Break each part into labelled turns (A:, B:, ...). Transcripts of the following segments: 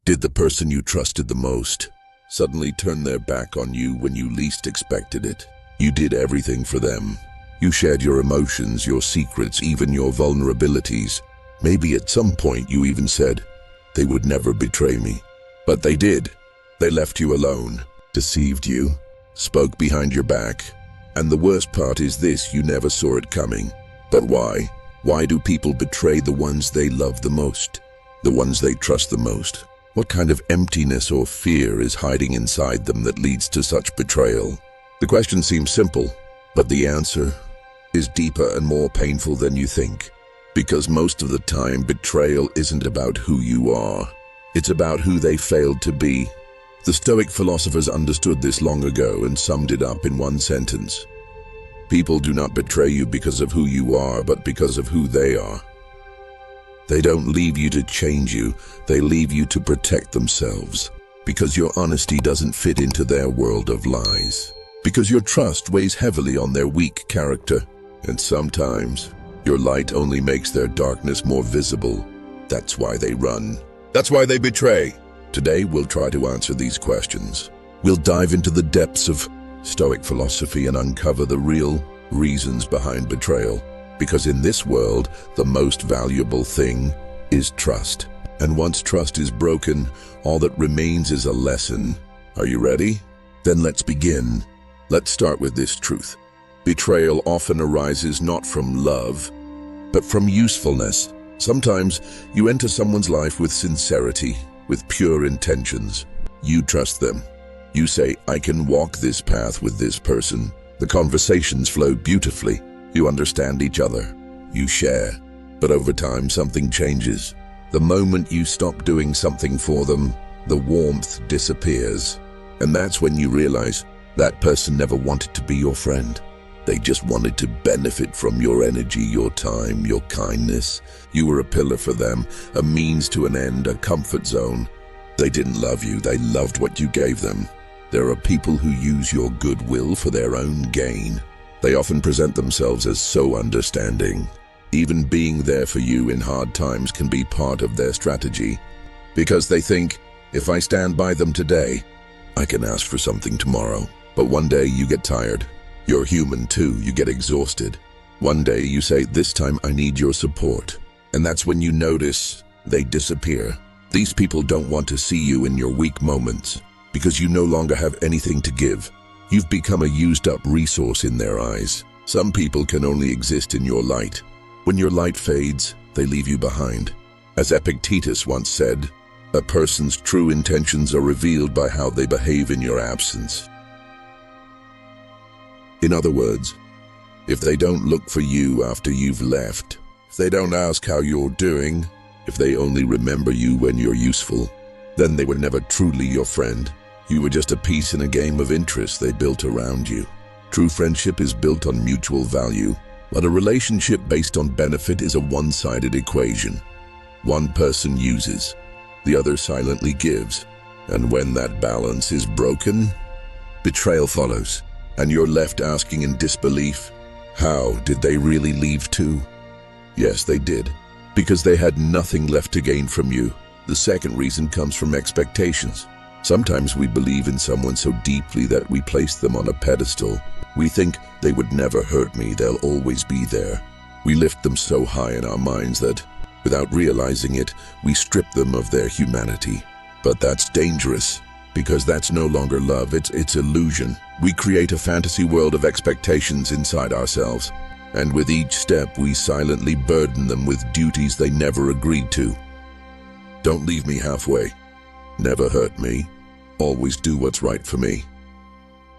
A: Did the person you trusted the most suddenly turn their back on you when you least expected it? You did everything for them. You shared your emotions, your secrets, even your vulnerabilities. Maybe at some point you even said, they would never betray me. But they did. They left you alone, deceived you, spoke behind your back. And the worst part is this, you never saw it coming. But why? Why do people betray the ones they love the most? The ones they trust the most? What kind of emptiness or fear is hiding inside them that leads to such betrayal? The question seems simple, but the answer is deeper and more painful than you think. Because most of the time, betrayal isn't about who you are. It's about who they failed to be. The Stoic philosophers understood this long ago and summed it up in one sentence. People do not betray you because of who you are, but because of who they are. They don't leave you to change you, they leave you to protect themselves. Because your honesty doesn't fit into their world of lies. Because your trust weighs heavily on their weak character. And sometimes, your light only makes their darkness more visible. That's why they run. That's why they betray. Today, we'll try to answer these questions. We'll dive into the depths of Stoic philosophy and uncover the real reasons behind betrayal. Because in this world, the most valuable thing is trust. And once trust is broken, all that remains is a lesson. Are you ready? Then let's begin. Let's start with this truth. Betrayal often arises not from love, but from usefulness. Sometimes you enter someone's life with sincerity, with pure intentions. You trust them. You say, I can walk this path with this person. The conversations flow beautifully. You understand each other. You share. But over time, something changes. The moment you stop doing something for them, the warmth disappears. And that's when you realize that person never wanted to be your friend. They just wanted to benefit from your energy, your time, your kindness. You were a pillar for them, a means to an end, a comfort zone. They didn't love you, they loved what you gave them. There are people who use your goodwill for their own gain. They often present themselves as so understanding. Even being there for you in hard times can be part of their strategy. Because they think, if I stand by them today, I can ask for something tomorrow. But one day you get tired. You're human too, you get exhausted. One day you say, this time I need your support. And that's when you notice they disappear. These people don't want to see you in your weak moments because you no longer have anything to give. You've become a used-up resource in their eyes. Some people can only exist in your light. When your light fades, they leave you behind. As Epictetus once said, a person's true intentions are revealed by how they behave in your absence. In other words, if they don't look for you after you've left, if they don't ask how you're doing, if they only remember you when you're useful, then they were never truly your friend. You were just a piece in a game of interest they built around you. True friendship is built on mutual value, but a relationship based on benefit is a one-sided equation. One person uses, the other silently gives. And when that balance is broken, betrayal follows. And you're left asking in disbelief, how did they really leave too? Yes, they did, because they had nothing left to gain from you. The second reason comes from expectations. Sometimes we believe in someone so deeply that we place them on a pedestal. We think they would never hurt me, they'll always be there. We lift them so high in our minds that, without realizing it, we strip them of their humanity. But that's dangerous, because that's no longer love, it's illusion. We create a fantasy world of expectations inside ourselves, and with each step we silently burden them with duties they never agreed to. Don't leave me halfway. Never hurt me. Always do what's right for me.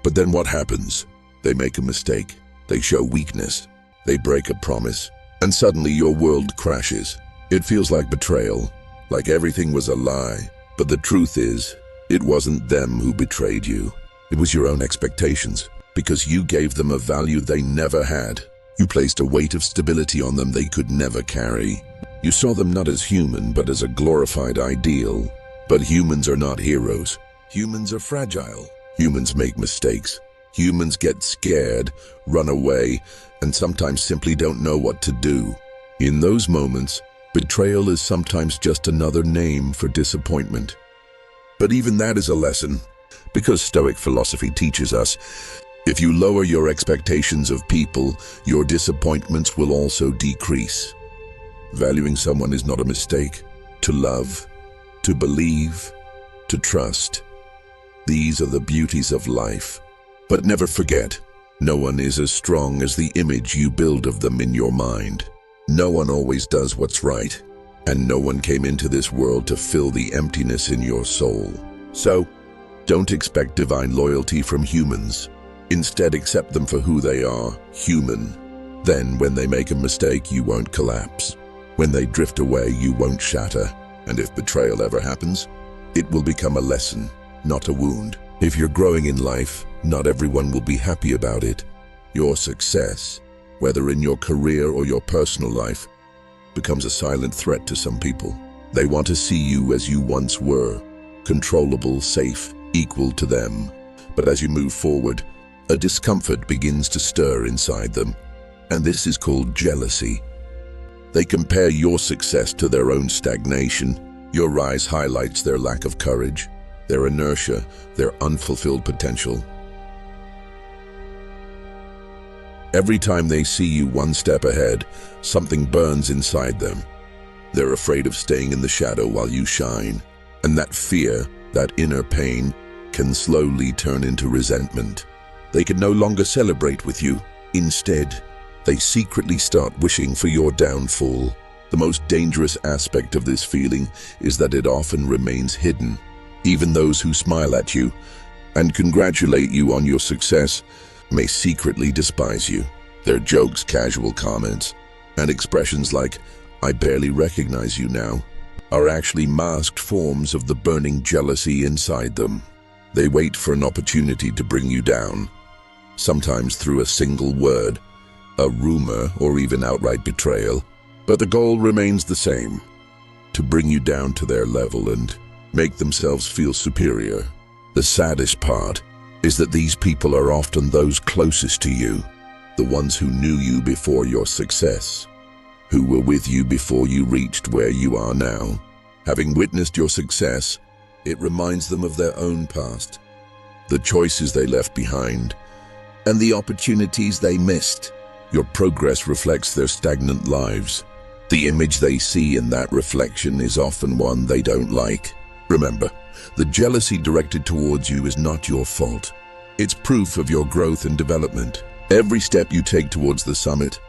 A: But then what happens? They make a mistake. They show weakness. They break a promise. And suddenly your world crashes. It feels like betrayal, like everything was a lie. But the truth is, it wasn't them who betrayed you. It was your own expectations, because you gave them a value they never had. You placed a weight of stability on them they could never carry. You saw them not as human, but as a glorified ideal. But humans are not heroes. Humans are fragile. Humans make mistakes. Humans get scared, run away, and sometimes simply don't know what to do. In those moments, betrayal is sometimes just another name for disappointment. But even that is a lesson, because Stoic philosophy teaches us, if you lower your expectations of people, your disappointments will also decrease. Valuing someone is not a mistake. To love, to believe, to trust. These are the beauties of life. But never forget, no one is as strong as the image you build of them in your mind. No one always does what's right, and no one came into this world to fill the emptiness in your soul. So, don't expect divine loyalty from humans. Instead, accept them for who they are, human. Then, when they make a mistake, you won't collapse. When they drift away, you won't shatter. And if betrayal ever happens, it will become a lesson, not a wound. If you're growing in life, not everyone will be happy about it. Your success, whether in your career or your personal life, becomes a silent threat to some people. They want to see you as you once were, controllable, safe, equal to them. But as you move forward, a discomfort begins to stir inside them, and this is called jealousy. They compare your success to their own stagnation. Your rise highlights their lack of courage, their inertia, their unfulfilled potential. Every time they see you one step ahead, something burns inside them. They're afraid of staying in the shadow while you shine. And that fear, that inner pain, can slowly turn into resentment. They can no longer celebrate with you. Instead, they secretly start wishing for your downfall. The most dangerous aspect of this feeling is that it often remains hidden. Even those who smile at you and congratulate you on your success may secretly despise you. Their jokes, casual comments, and expressions like, "I barely recognize you now," are actually masked forms of the burning jealousy inside them. They wait for an opportunity to bring you down, sometimes through a single word, a rumor, or even outright betrayal. But the goal remains the same: to bring you down to their level and make themselves feel superior. The saddest part is that these people are often those closest to you, the ones who knew you before your success, who were with you before you reached where you are now. Having witnessed your success, it reminds them of their own past, the choices they left behind, and the opportunities they missed. Your progress reflects their stagnant lives. The image they see in that reflection is often one they don't like. Remember, the jealousy directed towards you is not your fault. It's proof of your growth and development. Every step you take towards the summit,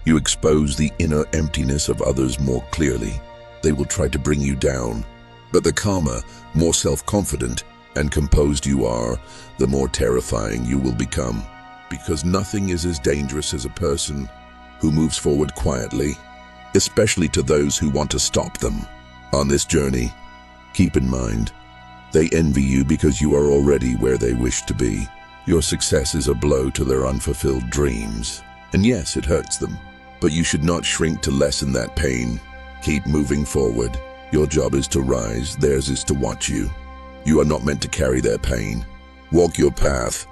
A: you expose the inner emptiness of others more clearly. They will try to bring you down, but the calmer, more self-confident, and composed you are, the more terrifying you will become. Because nothing is as dangerous as a person who moves forward quietly, especially to those who want to stop them. On this journey, keep in mind, they envy you because you are already where they wish to be. Your success is a blow to their unfulfilled dreams. And yes, it hurts them, but you should not shrink to lessen that pain. Keep moving forward. Your job is to rise, theirs is to watch you. You are not meant to carry their pain. Walk your path,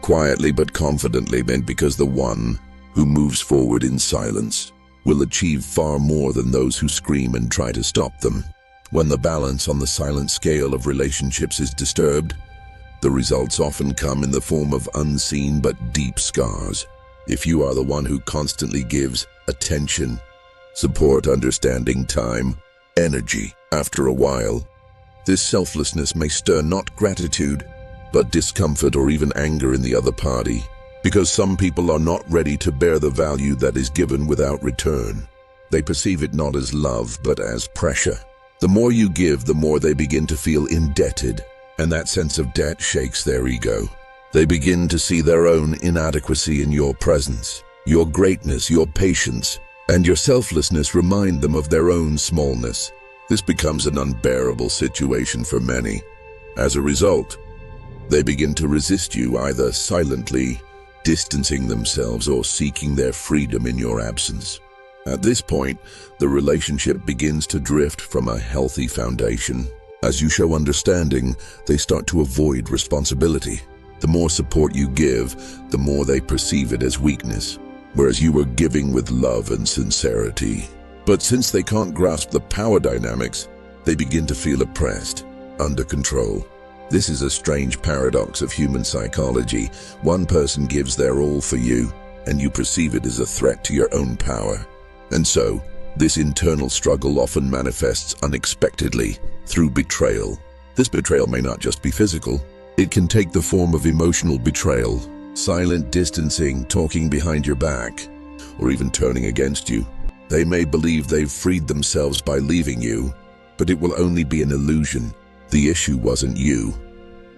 A: quietly but confidently, because the one who moves forward in silence will achieve far more than those who scream and try to stop them. When the balance on the silent scale of relationships is disturbed, the results often come in the form of unseen but deep scars. If you are the one who constantly gives attention, support, understanding, time, energy, after a while, this selflessness may stir not gratitude, but discomfort or even anger in the other party, because some people are not ready to bear the value that is given without return. They perceive it not as love, but as pressure. The more you give, the more they begin to feel indebted, and that sense of debt shakes their ego. They begin to see their own inadequacy in your presence. Your greatness, your patience, and your selflessness remind them of their own smallness. This becomes an unbearable situation for many. As a result, they begin to resist you, either silently distancing themselves or seeking their freedom in your absence. At this point, the relationship begins to drift from a healthy foundation. As you show understanding, they start to avoid responsibility. The more support you give, the more they perceive it as weakness, whereas you are giving with love and sincerity. But since they can't grasp the power dynamics, they begin to feel oppressed. under control. This is a strange paradox of human psychology. One person gives their all for you, and you perceive it as a threat to your own power. And so, this internal struggle often manifests unexpectedly through betrayal. This betrayal may not just be physical. It can take the form of emotional betrayal, silent distancing, talking behind your back, or even turning against you. They may believe they've freed themselves by leaving you, but it will only be an illusion. The issue wasn't you.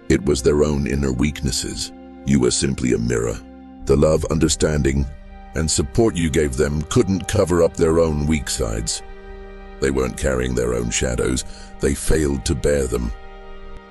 A: It was their own inner weaknesses. You were simply a mirror. The love, understanding, and support you gave them couldn't cover up their own weak sides. They weren't carrying their own shadows. They failed to bear them.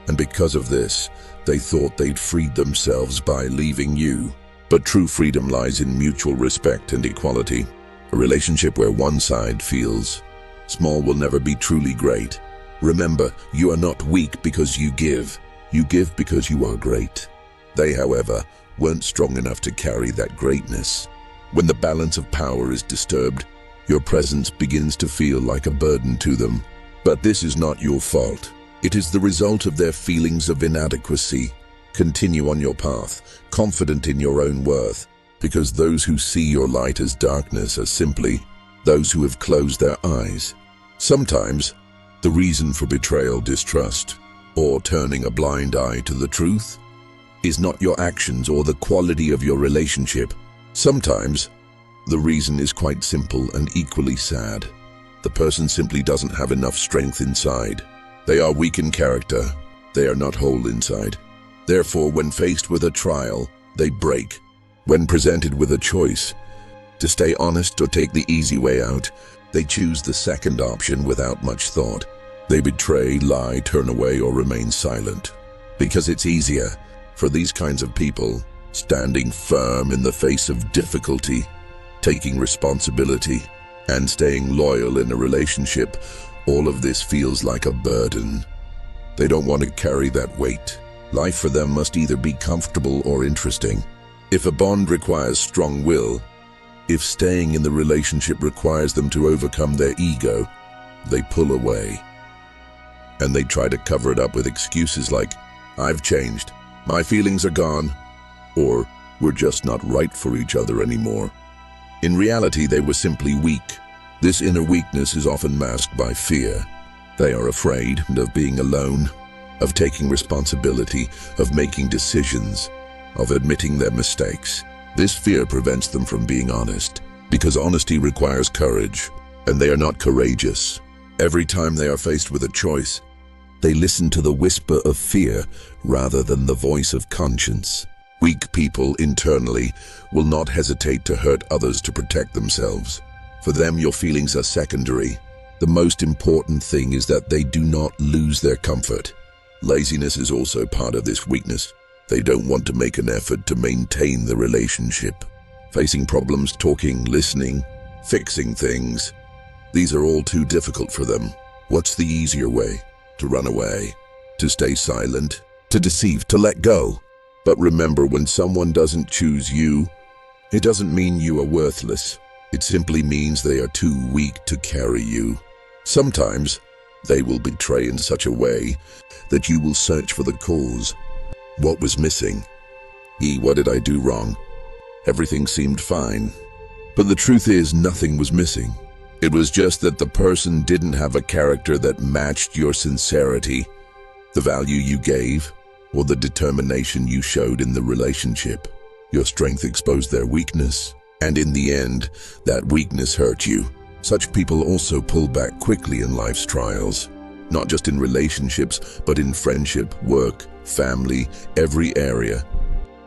A: And because of this, they thought they'd freed themselves by leaving you. But true freedom lies in mutual respect and equality. A relationship where one side feels small will never be truly great. Remember, you are not weak because you give. You give because you are great. They, however, weren't strong enough to carry that greatness. When the balance of power is disturbed, your presence begins to feel like a burden to them. But this is not your fault. It is the result of their feelings of inadequacy. Continue on your path, confident in your own worth, because those who see your light as darkness are simply those who have closed their eyes. Sometimes, the reason for betrayal, distrust, or turning a blind eye to the truth is not your actions or the quality of your relationship. Sometimes, the reason is quite simple and equally sad. The person simply doesn't have enough strength inside. They are weak in character. They are not whole inside. Therefore, when faced with a trial, they break. When presented with a choice, to stay honest or take the easy way out, they choose the second option without much thought. They betray, lie, turn away, or remain silent. Because it's easier for these kinds of people, standing firm in the face of difficulty, taking responsibility, and staying loyal in a relationship, all of this feels like a burden. They don't want to carry that weight. Life for them must either be comfortable or interesting. If a bond requires strong will, if staying in the relationship requires them to overcome their ego, they pull away. And they try to cover it up with excuses like, "I've changed, my feelings are gone," or "we're just not right for each other anymore." In reality, they were simply weak. This inner weakness is often masked by fear. They are afraid of being alone, of taking responsibility, of making decisions, of admitting their mistakes. This fear prevents them from being honest, because honesty requires courage, and they are not courageous. Every time they are faced with a choice, they listen to the whisper of fear rather than the voice of conscience. Weak people internally will not hesitate to hurt others to protect themselves. For them, your feelings are secondary. The most important thing is that they do not lose their comfort. Laziness is also part of this weakness. They don't want to make an effort to maintain the relationship. Facing problems, talking, listening, fixing things, these are all too difficult for them. What's the easier way? To run away, to stay silent, to deceive, to let go. But remember, when someone doesn't choose you, it doesn't mean you are worthless. It simply means they are too weak to carry you. Sometimes, they will betray in such a way that you will search for the cause. What was missing? What did I do wrong? Everything seemed fine. But the truth is, nothing was missing. It was just that the person didn't have a character that matched your sincerity, the value you gave, or the determination you showed in the relationship. Your strength exposed their weakness, and in the end, that weakness hurt you. Such people also pull back quickly in life's trials, not just in relationships, but in friendship, work, family, every area.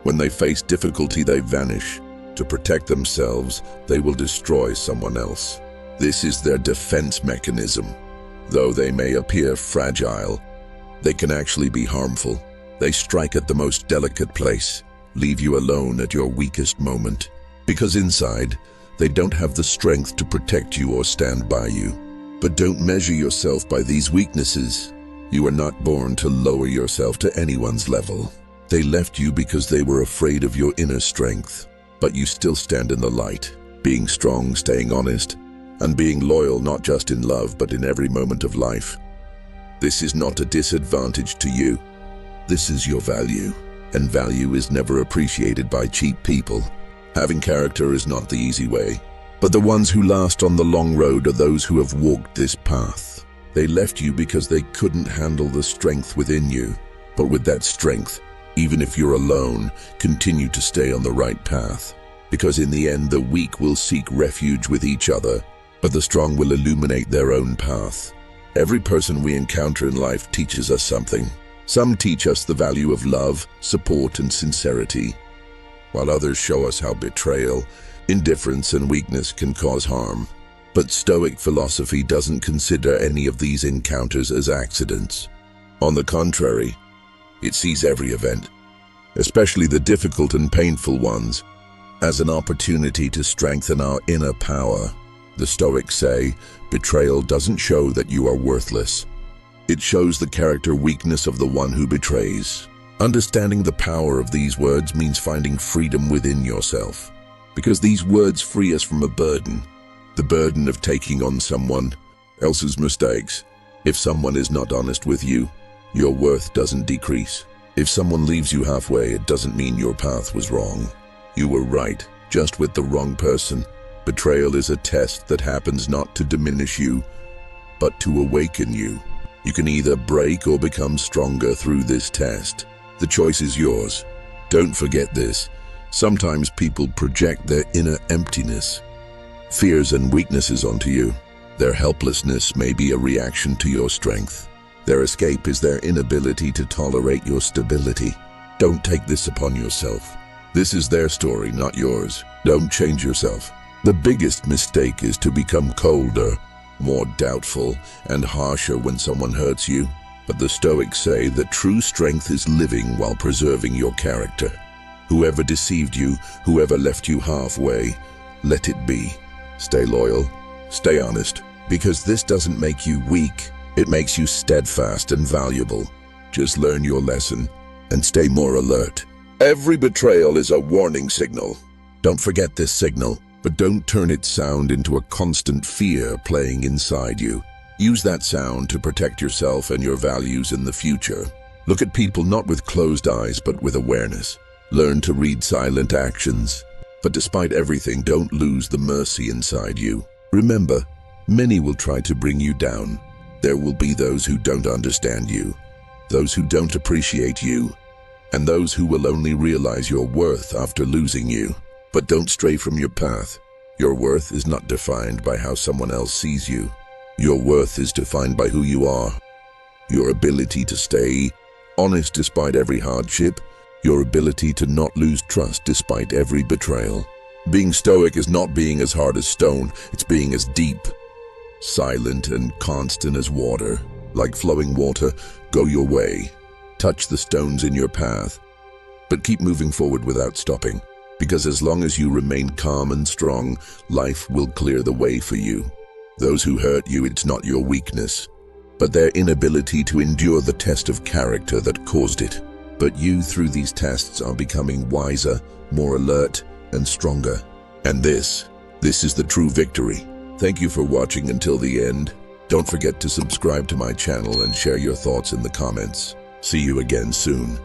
A: When they face difficulty, they vanish. To protect themselves, they will destroy someone else. This is their defense mechanism. Though they may appear fragile, they can actually be harmful. They strike at the most delicate place, leave you alone at your weakest moment. Because inside, they don't have the strength to protect you or stand by you. But don't measure yourself by these weaknesses. You are not born to lower yourself to anyone's level. They left you because they were afraid of your inner strength. But you still stand in the light, being strong, staying honest, and being loyal not just in love but in every moment of life. This is not a disadvantage to you. This is your value, and value is never appreciated by cheap people. Having character is not the easy way, but the ones who last on the long road are those who have walked this path. They left you because they couldn't handle the strength within you. But with that strength, even if you're alone, continue to stay on the right path. Because in the end, the weak will seek refuge with each other, but the strong will illuminate their own path. Every person we encounter in life teaches us something. Some teach us the value of love, support, and sincerity, while others show us how betrayal, indifference, and weakness can cause harm. But Stoic philosophy doesn't consider any of these encounters as accidents. On the contrary, it sees every event, especially the difficult and painful ones, as an opportunity to strengthen our inner power. The Stoics say, betrayal doesn't show that you are worthless. It shows the character weakness of the one who betrays. Understanding the power of these words means finding freedom within yourself, because these words free us from a burden, the burden of taking on someone else's mistakes. If someone is not honest with you, your worth doesn't decrease. If someone leaves you halfway, it doesn't mean your path was wrong. You were right, just with the wrong person. Betrayal is a test that happens not to diminish you, but to awaken you. You can either break or become stronger through this test. The choice is yours. Don't forget this. Sometimes people project their inner emptiness, fears and weaknesses onto you. Their helplessness may be a reaction to your strength. Their escape is their inability to tolerate your stability. Don't take this upon yourself. This is their story, not yours. Don't change yourself. The biggest mistake is to become colder, more doubtful, and harsher when someone hurts you. But the Stoics say that true strength is living while preserving your character. Whoever deceived you, whoever left you halfway, let it be. Stay loyal, stay honest, because this doesn't make you weak. It makes you steadfast and valuable. Just learn your lesson and stay more alert. Every betrayal is a warning signal. Don't forget this signal, but don't turn its sound into a constant fear playing inside you. Use that sound to protect yourself and your values in the future. Look at people not with closed eyes, but with awareness. Learn to read silent actions. But despite everything, don't lose the mercy inside you. Remember, many will try to bring you down. There will be those who don't understand you, those who don't appreciate you, and those who will only realize your worth after losing you. But don't stray from your path. Your worth is not defined by how someone else sees you. Your worth is defined by who you are. Your ability to stay honest despite every hardship. Your ability to not lose trust despite every betrayal. Being stoic is not being as hard as stone. It's being as deep, silent, and constant as water. Like flowing water, go your way. Touch the stones in your path, but keep moving forward without stopping. Because as long as you remain calm and strong, life will clear the way for you. Those who hurt you, it's not your weakness, but their inability to endure the test of character that caused it. But you, through these tests, are becoming wiser, more alert, and stronger. And this is the true victory. Thank you for watching until the end. Don't forget to subscribe to my channel and share your thoughts in the comments. See you again soon.